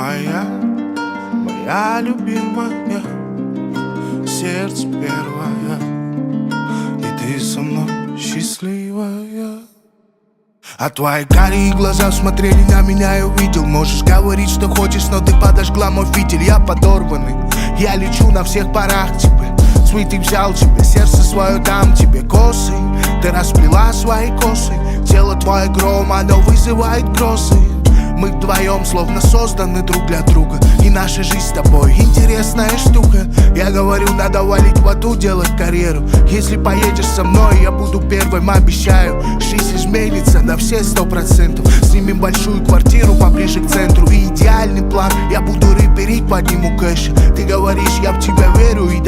моя, моя любимая, сердце первое, и ты со мной счастливая. А твои карие глаза смотрели на меня и увидел. Можешь говорить, что хочешь, но ты подожгла мой фитиль. Я подорванный, я лечу на всех парах тебе. Цветы взял тебе, сердце свое дам тебе. Косы, ты расплела свои косы. Тело твое гром, оно вызывает грозы. Мы вдвоем словно созданы друг для друга. И наша жизнь с тобой интересная штука. Я говорю, надо валить в аду, делать карьеру. Если поедешь со мной, я буду первым, обещаю. Жизнь изменится на все 100%. Снимем большую квартиру поближе к центру. И идеальный план, я буду рэперить, подниму кэш. Ты говоришь, я в тебя верю и даю